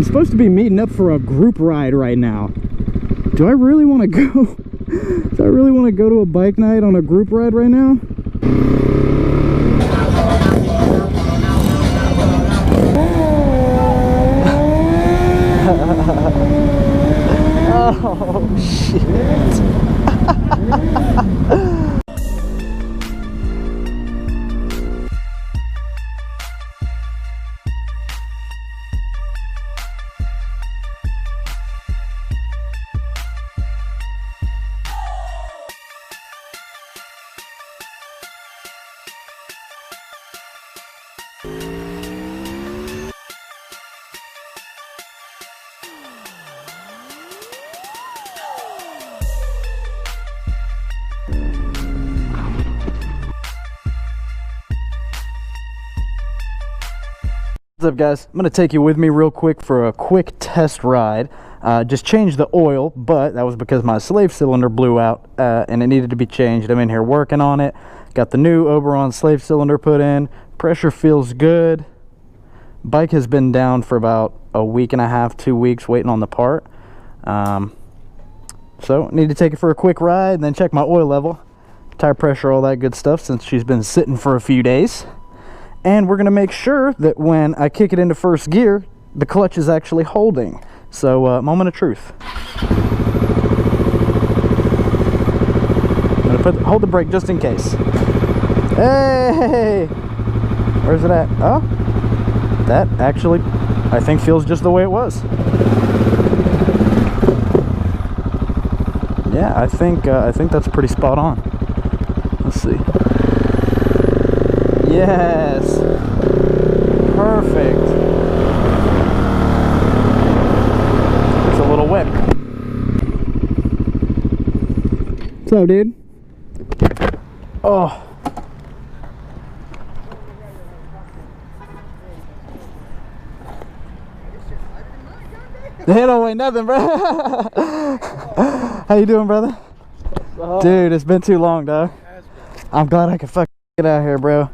I'm supposed to be meeting up for a group ride right now. Do I really want to go? Do I really want to go to a bike night on a group ride right now? Oh, shit. What's up, guys? I'm gonna take you with me real quick for a quick test ride. Just changed the oil, but that was because my slave cylinder blew out and it needed to be changed. I'm in here working on it. Got the new Oberon slave cylinder put in. Pressure feels good. Bike has been down for about a week and a half, 2 weeks waiting on the part. So need to take it for a quick ride and then check my oil level, tire pressure, all that good stuff, since she's been sitting for a few days. And we're gonna make sure that when I kick it into first gear, the clutch is actually holding. So moment of truth. I'm gonna hold the brake just in case. Hey, where's it at? Oh, that actually I think feels just the way it was. Yeah, I think that's pretty spot on. Let's see. Yes, perfect. It's a little wet. What's up, dude? Oh. They don't weigh nothing, bro. How you doing, brother? Dude, it's been too long, dog. I'm glad I could fucking get out here, bro.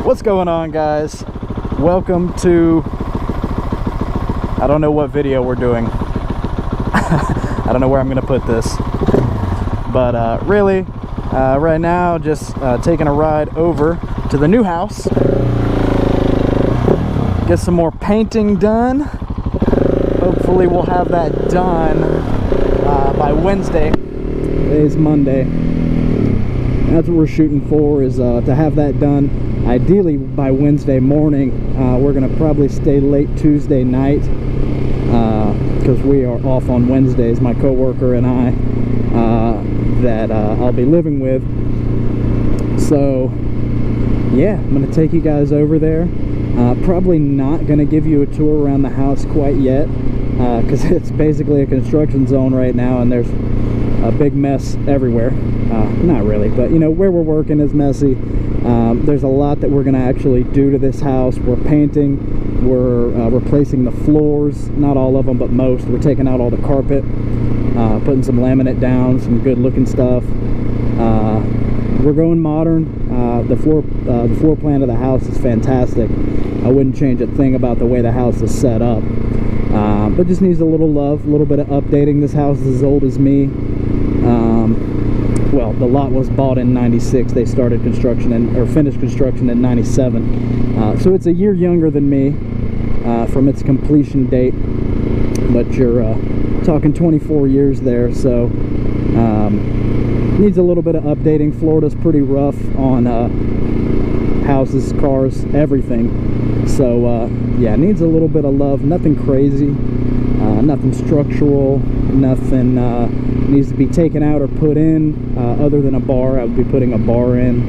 What's going on, guys? Welcome to, I don't know what video we're doing. I don't know where I'm gonna put this, but really right now just taking a ride over to the new house, get some more painting done. Hopefully we'll have that done by Wednesday. Today's Monday. That's what we're shooting for, is to have that done ideally by Wednesday morning. We're gonna probably stay late Tuesday night because we are off on Wednesdays, my coworker and I, that I'll be living with. So yeah, I'm gonna take you guys over there. Probably not gonna give you a tour around the house quite yet, because it's basically a construction zone right now and there's a big mess everywhere. Not really, but you know, where we're working is messy. There's a lot that we're gonna actually do to this house. We're painting, we're replacing the floors, not all of them, but most. We're taking out all the carpet, putting some laminate down, some good looking stuff. We're going modern. The floor plan of the house is fantastic. I wouldn't change a thing about the way the house is set up, but just needs a little love, a little bit of updating. This house is as old as me. Well, the lot was bought in '96. They started construction or finished construction in '97. So it's a year younger than me from its completion date. But you're talking 24 years there, so needs a little bit of updating. Florida's pretty rough on houses, cars, everything. So yeah, needs a little bit of love. Nothing crazy, nothing structural, nothing needs to be taken out or put in, other than a bar. I would be putting a bar in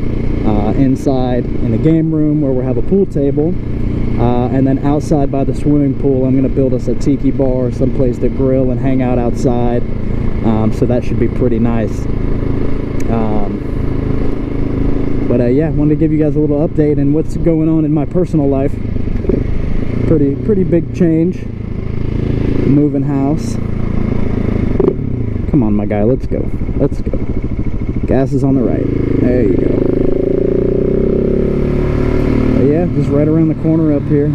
inside in the game room where we'll have a pool table, and then outside by the swimming pool I'm going to build us a tiki bar, someplace to grill and hang out outside. So that should be pretty nice. But yeah, wanted to give you guys a little update and what's going on in my personal life. Pretty big change. Moving house. Come on, my guy, let's go. Let's go. Gas is on the right. There you go. But yeah, just right around the corner up here.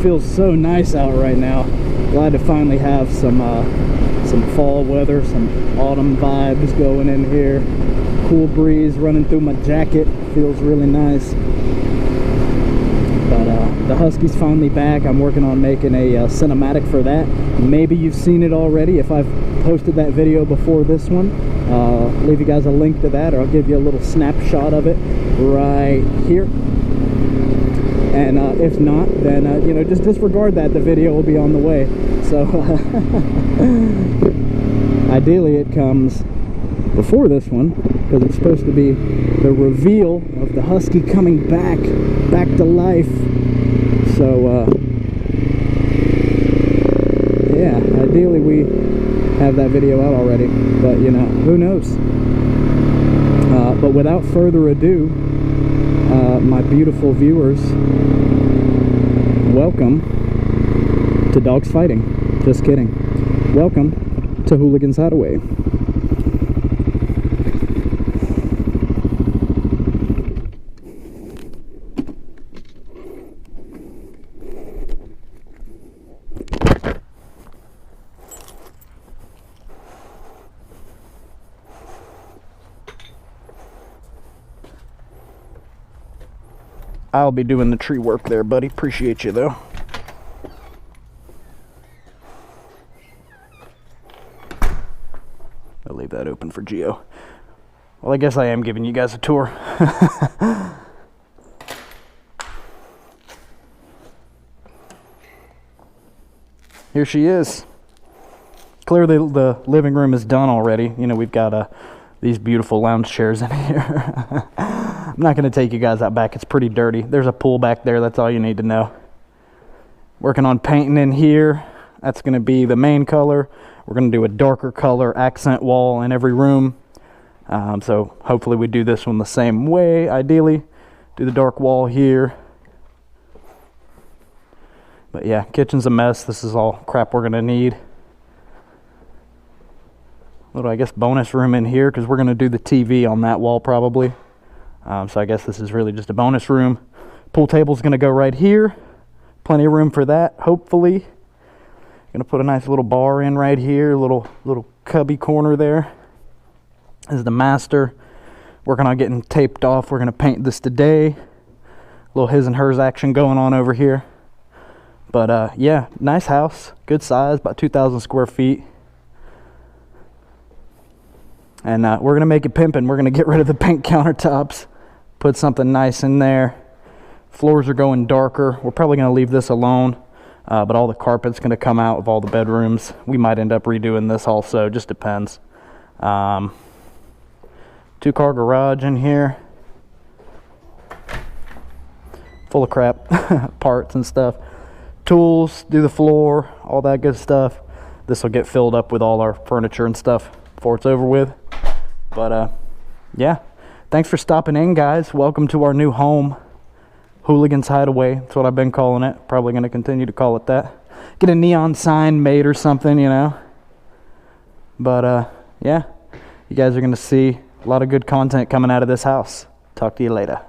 Feels so nice out right now. Glad to finally have some fall weather, some autumn vibes going in here. Cool breeze running through my jacket. Feels really nice. But the Husky's finally back. I'm working on making a cinematic for that. Maybe you've seen it already if I've posted that video before this one. Leave you guys a link to that, or I'll give you a little snapshot of it right here. And if not, then you know, just disregard that. The video will be on the way. So ideally it comes before this one, because it's supposed to be the reveal of the Husky coming back to life. So yeah, ideally we have that video out already, but you know, who knows. But without further ado, my beautiful viewers, welcome to Dogs Fighting. Just kidding. Welcome to Hooligans Hideaway. I'll be doing the tree work there, buddy. Appreciate you, though. I'll leave that open for Geo. Well, I guess I am giving you guys a tour. Here she is. Clearly the living room is done already. You know, we've got these beautiful lounge chairs in here. I'm not going to take you guys out back. It's pretty dirty. There's a pool back there. That's all you need to know. Working on painting in here. That's going to be the main color. We're going to do a darker color accent wall in every room. So hopefully we do this one the same way. Ideally, do the dark wall here. But yeah, kitchen's a mess. This is all crap we're going to need. Little, I guess, bonus room in here because we're going to do the TV on that wall probably. So I guess this is really just a bonus room. Pool table's going to go right here. Plenty of room for that, hopefully. Going to put a nice little bar in right here. Little cubby corner there. This is the master. Working on getting taped off. We're going to paint this today. A little his and hers action going on over here. But yeah, nice house. Good size, about 2,000 square feet. And we're going to make it pimping. We're going to get rid of the pink countertops. Put something nice in there. Floors are going darker. We're probably going to leave this alone. But all the carpet's going to come out of all the bedrooms. We might end up redoing this also, just depends. 2-car garage in here, full of crap, parts and stuff. Tools, do the floor, all that good stuff. This will get filled up with all our furniture and stuff before it's over with. But yeah, thanks for stopping in, guys. Welcome to our new home, Hooligan's Hideaway. That's what I've been calling it. Probably going to continue to call it that. Get a neon sign made or something, you know. But yeah, you guys are going to see a lot of good content coming out of this house. Talk to you later.